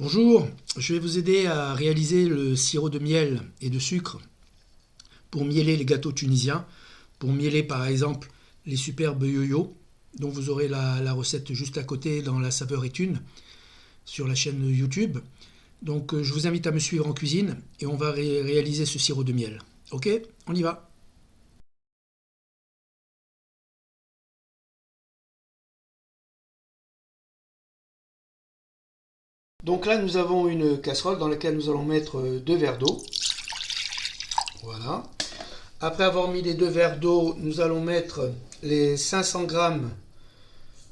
Bonjour, je vais vous aider à réaliser le sirop de miel et de sucre pour mieler les gâteaux tunisiens, pour mieler par exemple les superbes yo-yo, dont vous aurez la recette juste à côté dans La Saveur est une, sur la chaîne YouTube. Donc je vous invite à me suivre en cuisine et on va réaliser ce sirop de miel. Ok, on y va. Donc là nous avons une casserole dans laquelle nous allons mettre 2 verres d'eau. Voilà. Après avoir mis les 2 verres d'eau, nous allons mettre les 500 grammes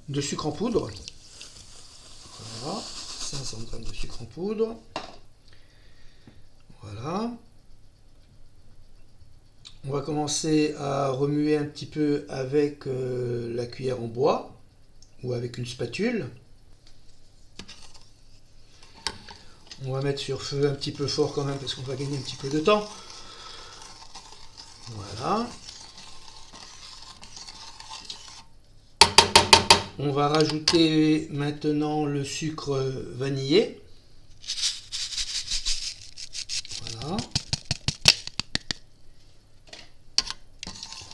de sucre en poudre. Voilà, 500 grammes de sucre en poudre. Voilà. On va commencer à remuer un petit peu avec la cuillère en bois ou avec une spatule. On va mettre sur feu un petit peu fort quand même parce qu'on va gagner un petit peu de temps. Voilà. On va rajouter maintenant le sucre vanillé. Voilà.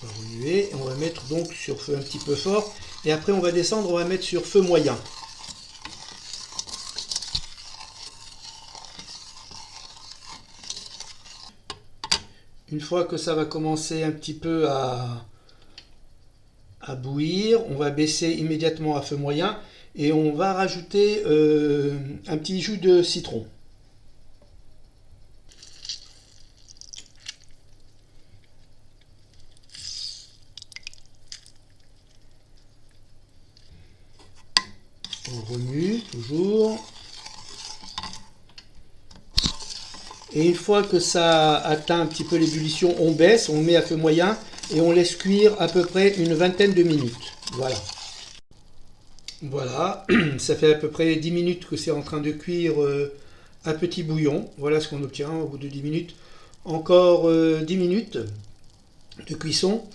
On va remuer et on va mettre donc sur feu un petit peu fort. Et après on va descendre, on va mettre sur feu moyen. Une fois que ça va commencer un petit peu à bouillir, on va baisser immédiatement à feu moyen et on va rajouter un petit jus de citron. On remue toujours. Et une fois que ça atteint un petit peu l'ébullition, on baisse, on met à feu moyen et on laisse cuire à peu près une vingtaine de minutes. Voilà. Voilà, ça fait à peu près 10 minutes que c'est en train de cuire à petit bouillon. Voilà ce qu'on obtient au bout de 10 minutes. Encore 10 minutes de cuisson.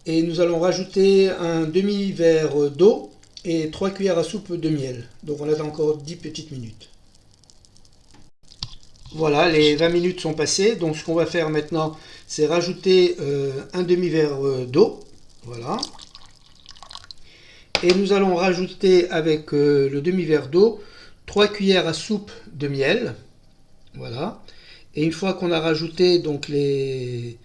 Et nous allons rajouter un demi-verre d'eau et 3 cuillères à soupe de miel. Donc on a encore 10 petites minutes. Voilà, les 20 minutes sont passées. Donc ce qu'on va faire maintenant, c'est rajouter un demi-verre d'eau. Voilà. Et nous allons rajouter avec le demi-verre d'eau 3 cuillères à soupe de miel. Voilà. Et une fois qu'on a rajouté donc ce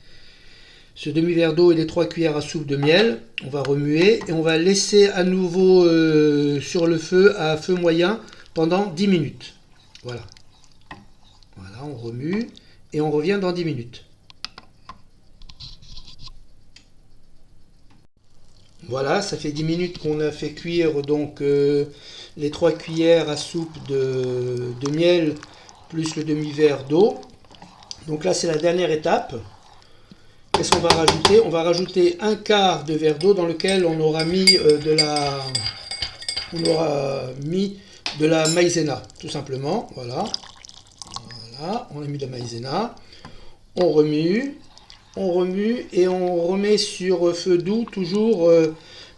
demi-verre d'eau et les 3 cuillères à soupe de miel, on va remuer et on va laisser à nouveau sur le feu à feu moyen pendant 10 minutes. Voilà. Voilà, on remue et on revient dans 10 minutes. Voilà, ça fait 10 minutes qu'on a fait cuire donc les 3 cuillères à soupe de miel plus le demi-verre d'eau. Donc là, c'est la dernière étape. Qu'est-ce qu'on va rajouter? On va rajouter un quart de verre d'eau dans lequel on aura mis de la maïzena, tout simplement. Voilà. Voilà, on a mis de la maïzena. On remue et on remet sur feu doux toujours.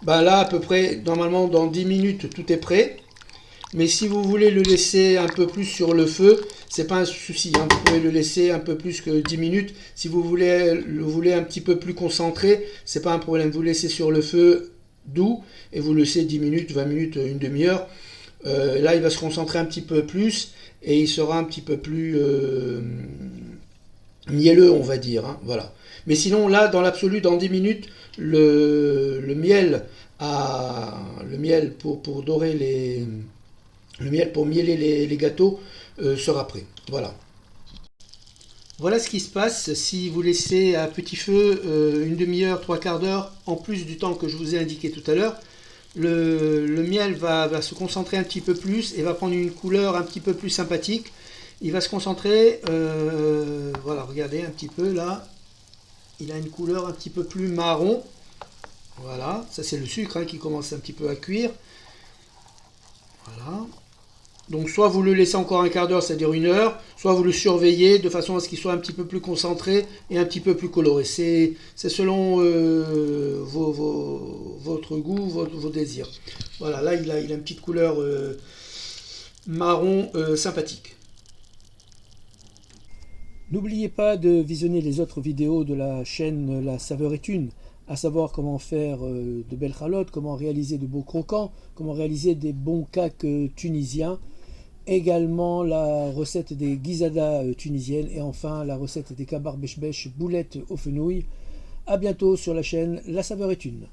Là, à peu près, normalement, dans 10 minutes, tout est prêt. Mais si vous voulez le laisser un peu plus sur le feu, c'est pas un souci, hein. Vous pouvez le laisser un peu plus que 10 minutes. Si vous le voulez un petit peu plus concentré, c'est pas un problème. Vous le laissez sur le feu doux et vous le laissez 10 minutes, 20 minutes, une demi-heure. Là, il va se concentrer un petit peu plus et il sera un petit peu plus mielleux, on va dire, hein. Voilà. Mais sinon, là, dans l'absolu, dans 10 minutes, le miel pour dorer le miel pour mieler les gâteaux sera prêt. Voilà. Voilà ce qui se passe si vous laissez à petit feu une demi-heure, 3/4 d'heure, en plus du temps que je vous ai indiqué tout à l'heure. Le miel va se concentrer un petit peu plus et va prendre une couleur un petit peu plus sympathique. Il va se concentrer, voilà, regardez un petit peu là, il a une couleur un petit peu plus marron. Voilà, ça c'est le sucre qui commence un petit peu à cuire. Voilà. Donc soit vous le laissez encore un quart d'heure, c'est-à-dire une heure, soit vous le surveillez de façon à ce qu'il soit un petit peu plus concentré et un petit peu plus coloré. C'est selon votre goût, vos désirs. Voilà, là il a une petite couleur marron sympathique. N'oubliez pas de visionner les autres vidéos de la chaîne La Saveur est une, à savoir comment faire de belles chalotes, comment réaliser de beaux croquants, comment réaliser des bons cakes tunisiens, également la recette des guizadas tunisiennes et enfin la recette des kabar beshbesh boulettes aux fenouilles. A bientôt sur la chaîne La Saveur est une.